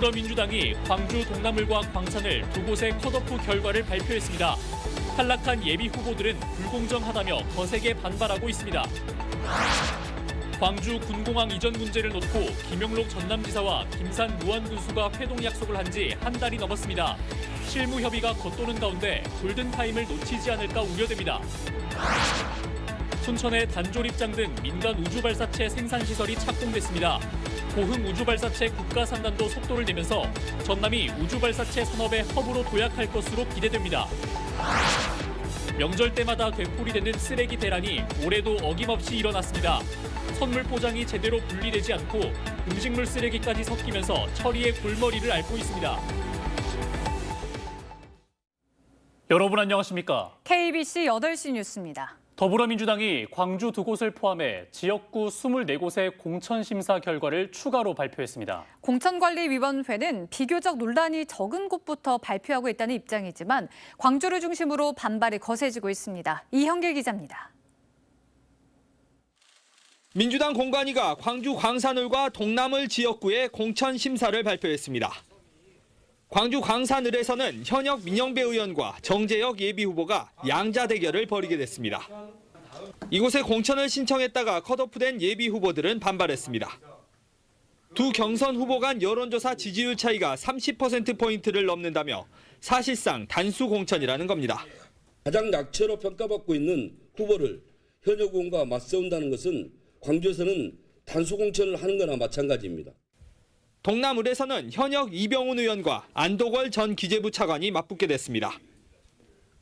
더불어민주당이 광주 동남을과 광산을 두 곳의 컷오프 결과를 발표했습니다. 탈락한 예비 후보들은 불공정하다며 거세게 반발하고 있습니다. 광주 군공항 이전 문제를 놓고 김영록 전남지사와 김산 무안군수가 회동 약속을 한 지 한 달이 넘었습니다. 실무 협의가 겉도는 가운데 골든타임을 놓치지 않을까 우려됩니다. 순천의 단조립장 등 민간 우주발사체 생산시설이 착공됐습니다. 고흥 우주발사체 국가산단도 속도를 내면서 전남이 우주발사체 산업의 허브로 도약할 것으로 기대됩니다. 명절 때마다 되풀이되는 쓰레기 대란이 올해도 어김없이 일어났습니다. 선물 포장이 제대로 분리되지 않고 음식물 쓰레기까지 섞이면서 처리의 골머리를 앓고 있습니다. 여러분 안녕하십니까? KBC 8시 뉴스입니다. 더불어민주당이 광주 두 곳을 포함해 지역구 24곳의 공천심사 결과를 추가로 발표했습니다. 공천관리위원회는 비교적 논란이 적은 곳부터 발표하고 있다는 입장이지만 광주를 중심으로 반발이 거세지고 있습니다. 이형길 기자입니다. 민주당 공관위가 광주 광산을과 동남을 지역구의 공천심사를 발표했습니다. 광주 광산을에서는 현역 민영배 의원과 정재혁 예비후보가 양자 대결을 벌이게 됐습니다. 이곳에 공천을 신청했다가 컷오프된 예비후보들은 반발했습니다. 두 경선 후보 간 여론조사 지지율 차이가 30%포인트를 넘는다며 사실상 단수 공천이라는 겁니다. 가장 약체로 평가받고 있는 후보를 현역 의원과 맞세운다는 것은 광주에서는 단수 공천을 하는 거나 마찬가지입니다. 동남을에서는 현역 이병훈 의원과 안도걸 전 기재부 차관이 맞붙게 됐습니다.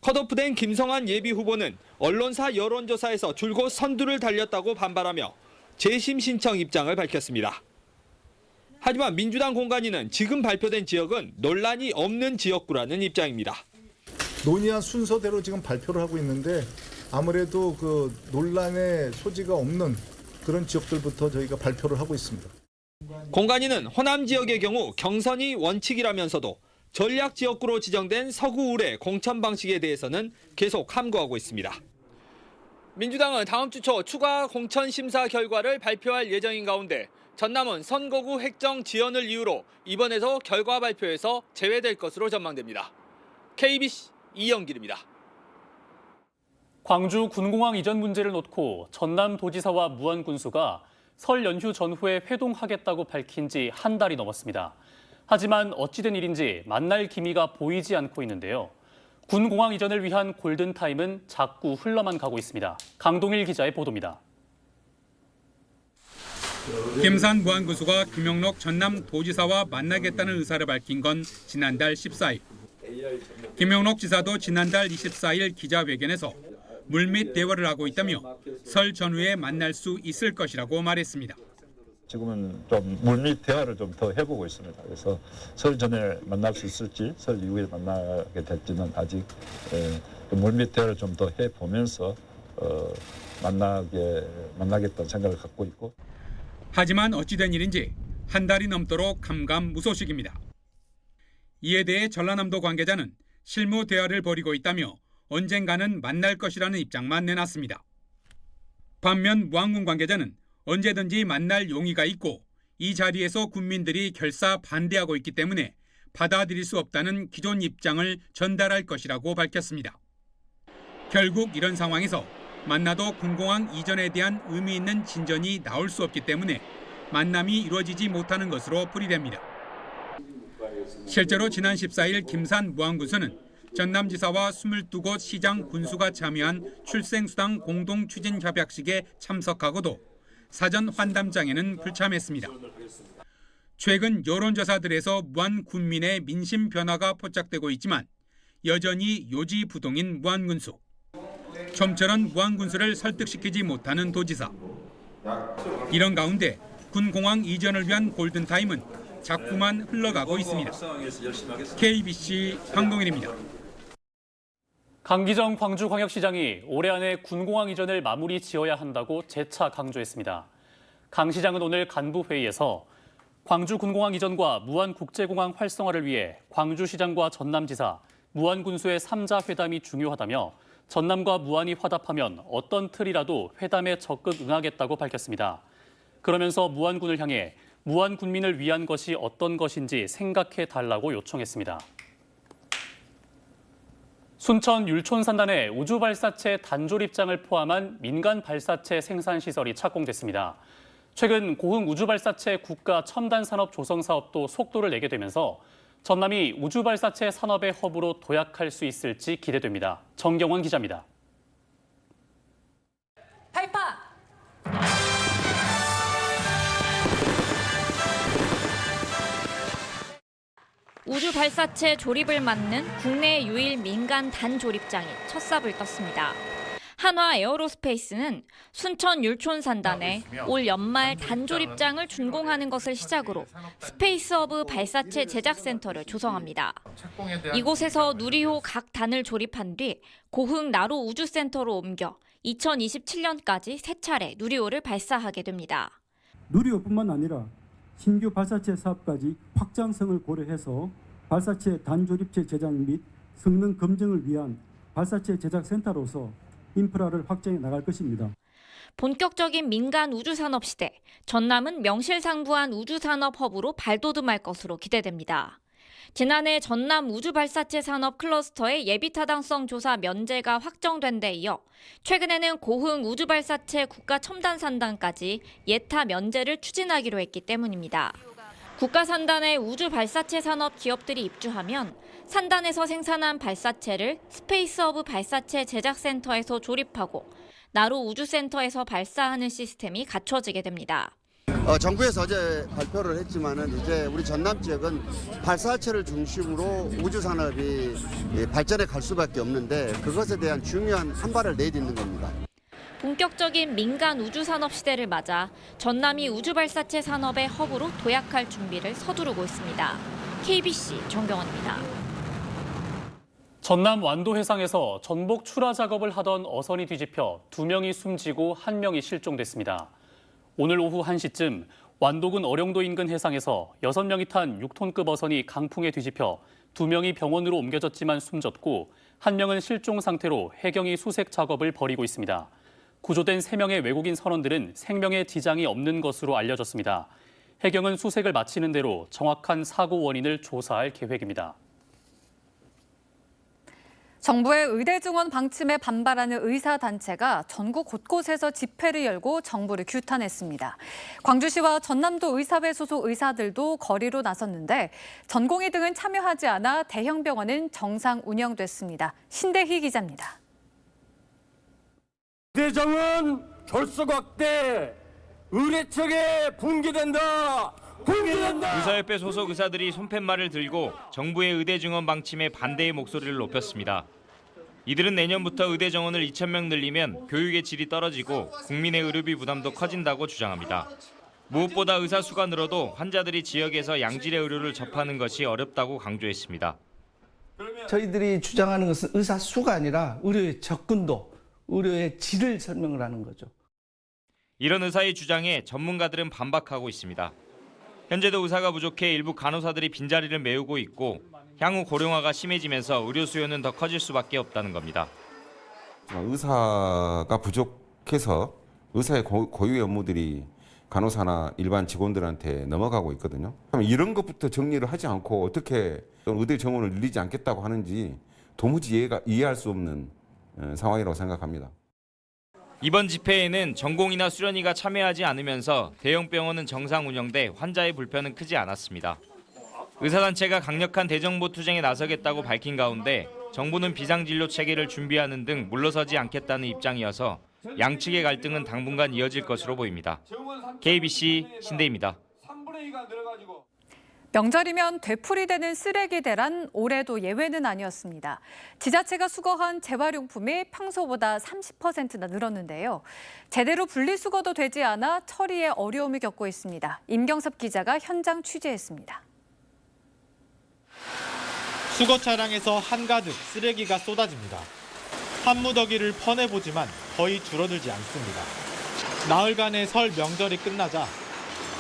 컷오프된 김성환 예비후보는 언론사 여론조사에서 줄곧 선두를 달렸다고 반발하며 재심 신청 입장을 밝혔습니다. 하지만 민주당 공관위는 지금 발표된 지역은 논란이 없는 지역구라는 입장입니다. 논의한 순서대로 지금 발표를 하고 있는데 아무래도 그 논란의 소지가 없는 그런 지역들부터 저희가 발표를 하고 있습니다. 공관위는 호남 지역의 경우 경선이 원칙이라면서도 전략 지역구로 지정된 서구 울의 공천 방식에 대해서는 계속 함구하고 있습니다. 민주당은 다음 주 초 추가 공천 심사 결과를 발표할 예정인 가운데 전남은 선거구 획정 지연을 이유로 이번에도 결과 발표에서 제외될 것으로 전망됩니다. KBC 이영길입니다. 광주 군공항 이전 문제를 놓고 전남도지사와 무안군수가 설 연휴 전후에 회동하겠다고 밝힌 지 한 달이 넘었습니다. 하지만 어찌된 일인지 만날 기미가 보이지 않고 있는데요. 군공항 이전을 위한 골든타임은 자꾸 흘러만 가고 있습니다. 강동일 기자의 보도입니다. 김산 무안군수가 김영록 전남도지사와 만나겠다는 의사를 밝힌 건 지난달 14일. 김영록 지사도 지난달 24일 기자회견에서 물밑 대화를 하고 있다며 설 전후에 만날 수 있을 것이라고 말했습니다. 지금은 좀 물밑 대화를 좀 더 해보고 있습니다. 그래서 설 전에 만날 수 있을지, 설 이후에 만나게 될지는 아직 물밑 대화를 좀 더 해보면서 만나겠다는 생각을 갖고 있고. 하지만 어찌된 일인지 한 달이 넘도록 감감무소식입니다. 이에 대해 전라남도 관계자는 실무 대화를 벌이고 있다며 언젠가는 만날 것이라는 입장만 내놨습니다. 반면 무안군 관계자는 언제든지 만날 용의가 있고 이 자리에서 군민들이 결사 반대하고 있기 때문에 받아들일 수 없다는 기존 입장을 전달할 것이라고 밝혔습니다. 결국 이런 상황에서 만나도 군공항 이전에 대한 의미 있는 진전이 나올 수 없기 때문에 만남이 이루어지지 못하는 것으로 풀이됩니다. 실제로 지난 14일 김산 무안군수는 전남지사와 22곳 시장 군수가 참여한 출생수당 공동추진협약식에 참석하고도 사전 환담장에는 불참했습니다. 최근 여론조사들에서 무안 군민의 민심 변화가 포착되고 있지만 여전히 요지부동인 무안군수. 좀처럼 무안군수를 설득시키지 못하는 도지사. 이런 가운데 군공항 이전을 위한 골든타임은 자꾸만 흘러가고 있습니다. KBC 강동일입니다. 강기정 광주광역시장이 올해 안에 군공항 이전을 마무리 지어야 한다고 재차 강조했습니다. 강 시장은 오늘 간부회의에서 광주 군공항 이전과 무안국제공항 활성화를 위해 광주시장과 전남지사, 무안군수의 3자 회담이 중요하다며 전남과 무안이 화답하면 어떤 틀이라도 회담에 적극 응하겠다고 밝혔습니다. 그러면서 무안군을 향해 무한 군민을 위한 것이 어떤 것인지 생각해 달라고 요청했습니다. 순천 율촌산단에 우주발사체 단조립장을 포함한 민간 발사체 생산시설이 착공됐습니다. 최근 고흥 우주발사체 국가 첨단 산업 조성 사업도 속도를 내게 되면서 전남이 우주발사체 산업의 허브로 도약할 수 있을지 기대됩니다. 정경원 기자입니다. 발파! 우주 발사체 조립을 맡는 국내 유일 민간 단조립장이 첫 삽을 떴습니다. 한화 에어로스페이스는 순천 율촌산단에 올 연말 단조립장을 준공하는 것을 시작으로 스페이스허브 발사체 제작센터를 조성합니다. 이곳에서 누리호 각 단을 조립한 뒤 고흥 나로 우주센터로 옮겨 2027년까지 3차례 누리호를 발사하게 됩니다. 누리호뿐만 아니라 신규 발사체 사업까지 확장성을 고려해서 발사체 단조립체 제작 및 성능 검증을 위한 발사체 제작센터로서 인프라를 확장해 나갈 것입니다. 본격적인 민간 우주산업 시대, 전남은 명실상부한 우주산업 허브로 발돋움할 것으로 기대됩니다. 지난해 전남 우주발사체 산업 클러스터의 예비타당성 조사 면제가 확정된 데 이어 최근에는 고흥 우주발사체 국가첨단산단까지 예타 면제를 추진하기로 했기 때문입니다. 국가산단에 우주발사체 산업 기업들이 입주하면 산단에서 생산한 발사체를 스페이스허브 발사체 제작센터에서 조립하고 나로 우주센터에서 발사하는 시스템이 갖춰지게 됩니다. 정부에서 어제 발표를 했지만은 이제 우리 전남 지역은 발사체를 중심으로 우주 산업이 발전해 갈 수밖에 없는데 그것에 대한 중요한 한 발을 내딛는 겁니다. 본격적인 민간 우주산업 시대를 맞아 전남이 우주발사체 산업의 허브로 도약할 준비를 서두르고 있습니다. KBC 정경원입니다. 전남 완도 해상에서 전복 출하 작업을 하던 어선이 뒤집혀 2명이 숨지고 1명이 실종됐습니다. 오늘 오후 1시쯤 완도군 어령도 인근 해상에서 6명이 탄 6톤급 어선이 강풍에 뒤집혀 2명이 병원으로 옮겨졌지만 숨졌고 1명은 실종 상태로 해경이 수색 작업을 벌이고 있습니다. 구조된 3명의 외국인 선원들은 생명에 지장이 없는 것으로 알려졌습니다. 해경은 수색을 마치는 대로 정확한 사고 원인을 조사할 계획입니다. 정부의 의대 증원 방침에 반발하는 의사단체가 전국 곳곳에서 집회를 열고 정부를 규탄했습니다. 광주시와 전남도 의사회 소속 의사들도 거리로 나섰는데 전공의 등은 참여하지 않아 대형 병원은 정상 운영됐습니다. 신대희 기자입니다. 의대 정원 결석 확대, 의례책에 붕괴된다. 의사협회 소속 의사들이 손팻말을 들고 정부의 의대 증원 방침에 반대의 목소리를 높였습니다. 이들은 내년부터 의대 정원을 2,000명 늘리면 교육의 질이 떨어지고 국민의 의료비 부담도 커진다고 주장합니다. 무엇보다 의사 수가 늘어도 환자들이 지역에서 양질의 의료를 접하는 것이 어렵다고 강조했습니다. 저희들이 주장하는 것은 의사 수가 아니라 의료의 접근도, 의료의 질을 설명을 하는 거죠. 이런 의사의 주장에 전문가들은 반박하고 있습니다. 현재도 의사가 부족해 일부 간호사들이 빈자리를 메우고 있고 향후 고령화가 심해지면서 의료 수요는 더 커질 수밖에 없다는 겁니다. 의사가 부족해서 의사의 고유의 업무들이 간호사나 일반 직원들한테 넘어가고 있거든요. 이런 것부터 정리를 하지 않고 어떻게 의대 정원을 늘리지 않겠다고 하는지 도무지 이해할 수 없는 상황이라고 생각합니다. 이번 집회에는 전공의나 수련의가 참여하지 않으면서 대형 병원은 정상 운영돼 환자의 불편은 크지 않았습니다. 의사단체가 강력한 대정부 투쟁에 나서겠다고 밝힌 가운데 정부는 비상진료 체계를 준비하는 등 물러서지 않겠다는 입장이어서 양측의 갈등은 당분간 이어질 것으로 보입니다. KBC 신대입니다. 명절이면 되풀이되는 쓰레기 대란 올해도 예외는 아니었습니다. 지자체가 수거한 재활용품이 평소보다 30%나 늘었는데요. 제대로 분리수거도 되지 않아 처리에 어려움을 겪고 있습니다. 임경섭 기자가 현장 취재했습니다. 수거 차량에서 한가득 쓰레기가 쏟아집니다. 한 무더기를 퍼내보지만 거의 줄어들지 않습니다. 나흘간의 설 명절이 끝나자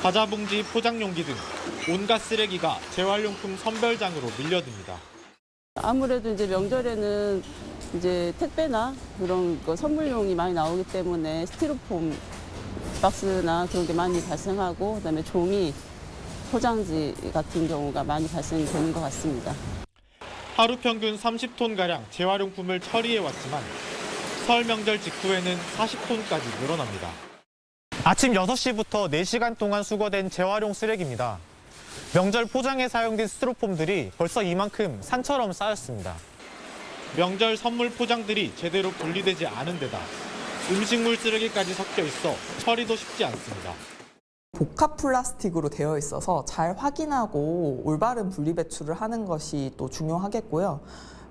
과자 봉지, 포장용기 등 온갖 쓰레기가 재활용품 선별장으로 밀려듭니다. 아무래도 이제 명절에는 이제 택배나 그런 거 선물용이 많이 나오기 때문에 스티로폼 박스나 그런 게 많이 발생하고 그다음에 종이 포장지 같은 경우가 많이 발생되는 것 같습니다. 하루 평균 30톤가량 재활용품을 처리해 왔지만 설 명절 직후에는 40톤까지 늘어납니다. 아침 6시부터 4시간 동안 수거된 재활용 쓰레기입니다. 명절 포장에 사용된 스티로폼들이 벌써 이만큼 산처럼 쌓였습니다. 명절 선물 포장들이 제대로 분리되지 않은 데다 음식물 쓰레기까지 섞여 있어 처리도 쉽지 않습니다. 복합 플라스틱으로 되어 있어서 잘 확인하고 올바른 분리 배출을 하는 것이 또 중요하겠고요.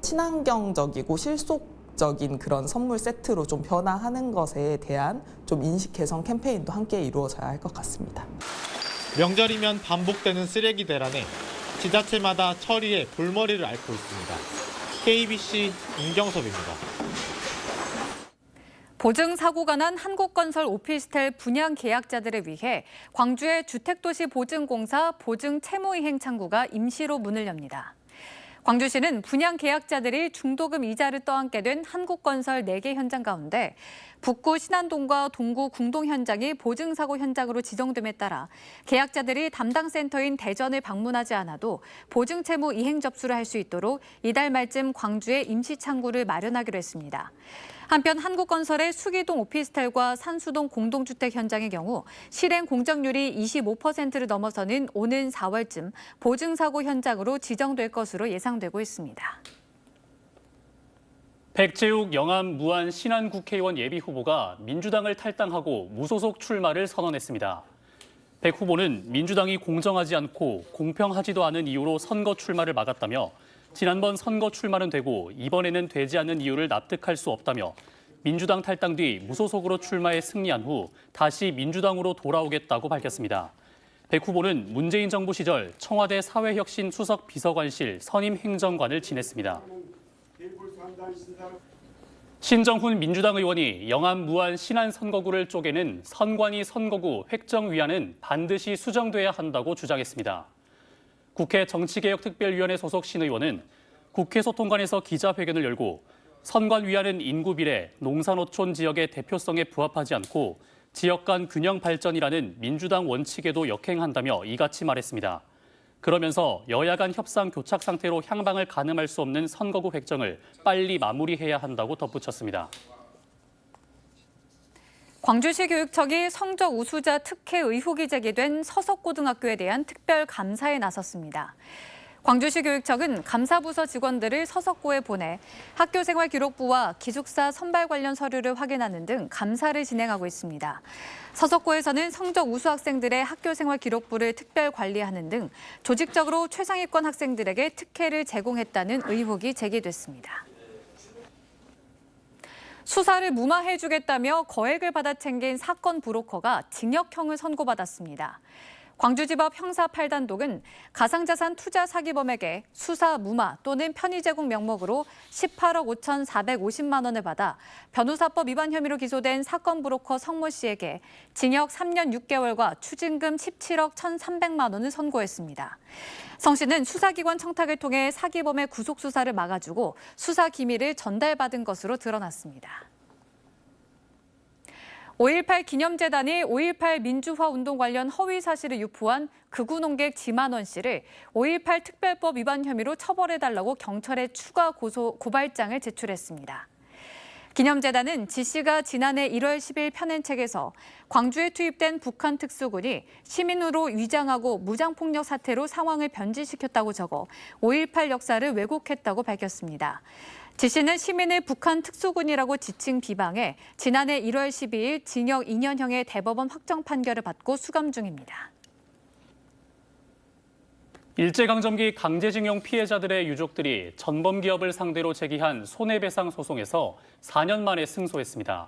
친환경적이고 실속적인 그런 선물 세트로 좀 변화하는 것에 대한 좀 인식 개선 캠페인도 함께 이루어져야 할 것 같습니다. 명절이면 반복되는 쓰레기 대란에 지자체마다 처리에 골머리를 앓고 있습니다. KBC 임경섭입니다. 보증 사고가 난 한국건설 오피스텔 분양 계약자들을 위해 광주의 주택도시 보증공사 보증 채무이행 창구가 임시로 문을 엽니다. 광주시는 분양 계약자들이 중도금 이자를 떠안게 된 한국건설 4개 현장 가운데 북구 신안동과 동구 궁동 현장이 보증사고 현장으로 지정됨에 따라 계약자들이 담당 센터인 대전을 방문하지 않아도 보증채무 이행 접수를 할 수 있도록 이달 말쯤 광주에 임시 창구를 마련하기로 했습니다. 한편 한국건설의 수기동 오피스텔과 산수동 공동주택 현장의 경우 실행 공정률이 25%를 넘어서는 오는 4월쯤 보증사고 현장으로 지정될 것으로 예상되고 있습니다. 백재욱 영암 무안 신안 국회의원 예비후보가 민주당을 탈당하고 무소속 출마를 선언했습니다. 백 후보는 민주당이 공정하지 않고 공평하지도 않은 이유로 선거 출마를 막았다며 지난번 선거 출마는 되고 이번에는 되지 않는 이유를 납득할 수 없다며 민주당 탈당 뒤 무소속으로 출마해 승리한 후 다시 민주당으로 돌아오겠다고 밝혔습니다. 백 후보는 문재인 정부 시절 청와대 사회혁신 수석 비서관실 선임 행정관을 지냈습니다. 신정훈 민주당 의원이 영암 무안 신안 선거구를 쪼개는 선관위 선거구 획정 위안은 반드시 수정돼야 한다고 주장했습니다. 국회 정치개혁특별위원회 소속 신 의원은 국회 소통관에서 기자회견을 열고 선관 위안은 인구 비례, 농산어촌 지역의 대표성에 부합하지 않고 지역 간 균형 발전이라는 민주당 원칙에도 역행한다며 이같이 말했습니다. 그러면서 여야 간 협상 교착 상태로 향방을 가늠할 수 없는 선거구 획정을 빨리 마무리해야 한다고 덧붙였습니다. 광주시 교육청이 성적 우수자 특혜 의혹이 제기된 서석고등학교에 대한 특별 감사에 나섰습니다. 광주시 교육청은 감사부서 직원들을 서석고에 보내 학교생활기록부와 기숙사 선발 관련 서류를 확인하는 등 감사를 진행하고 있습니다. 서석고에서는 성적 우수 학생들의 학교생활기록부를 특별 관리하는 등 조직적으로 최상위권 학생들에게 특혜를 제공했다는 의혹이 제기됐습니다. 수사를 무마해주겠다며 거액을 받아 챙긴 사건 브로커가 징역형을 선고받았습니다. 광주지법 형사 8단독은 가상자산 투자 사기범에게 수사 무마 또는 편의 제공 명목으로 18억 5,450만 원을 받아 변호사법 위반 혐의로 기소된 사건 브로커 성모 씨에게 징역 3년 6개월과 추징금 17억 1,300만 원을 선고했습니다. 성 씨는 수사기관 청탁을 통해 사기범의 구속 수사를 막아주고 수사 기밀을 전달받은 것으로 드러났습니다. 5.18 기념재단이 5.18 민주화 운동 관련 허위 사실을 유포한 극우 농객 지만원 씨를 5.18 특별법 위반 혐의로 처벌해달라고 경찰에 추가 고발장을 제출했습니다. 기념재단은 지 씨가 지난해 1월 10일 펴낸 책에서 광주에 투입된 북한 특수군이 시민으로 위장하고 무장폭력 사태로 상황을 변질시켰다고 적어 5.18 역사를 왜곡했다고 밝혔습니다. 지 씨는 시민을 북한 특수군이라고 지칭 비방해 지난해 1월 12일 징역 2년형의 대법원 확정 판결을 받고 수감 중입니다. 일제강점기 강제징용 피해자들의 유족들이 전범기업을 상대로 제기한 손해배상 소송에서 4년 만에 승소했습니다.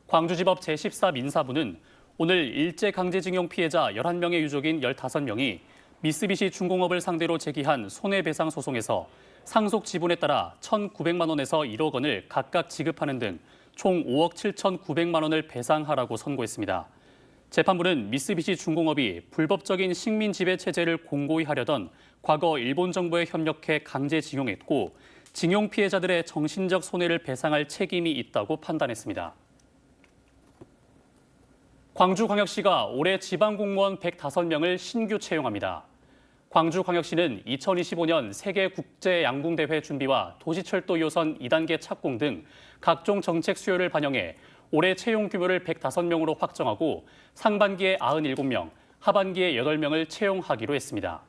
광주지법 제14 민사부는 오늘 일제강제징용 피해자 11명의 유족인 15명이 미쓰비시 중공업을 상대로 제기한 손해배상 소송에서 상속 지분에 따라 1,900만 원에서 1억 원을 각각 지급하는 등 총 5억 7,900만 원을 배상하라고 선고했습니다. 재판부는 미쓰비시 중공업이 불법적인 식민 지배 체제를 공고히 하려던 과거 일본 정부에 협력해 강제징용했고 징용 피해자들의 정신적 손해를 배상할 책임이 있다고 판단했습니다. 광주광역시가 올해 지방공무원 105명을 신규 채용합니다. 광주광역시는 2025년 세계국제양궁대회 준비와 도시철도 요선 2단계 착공 등 각종 정책 수요를 반영해 올해 채용 규모를 105명으로 확정하고 상반기에 97명, 하반기에 8명을 채용하기로 했습니다.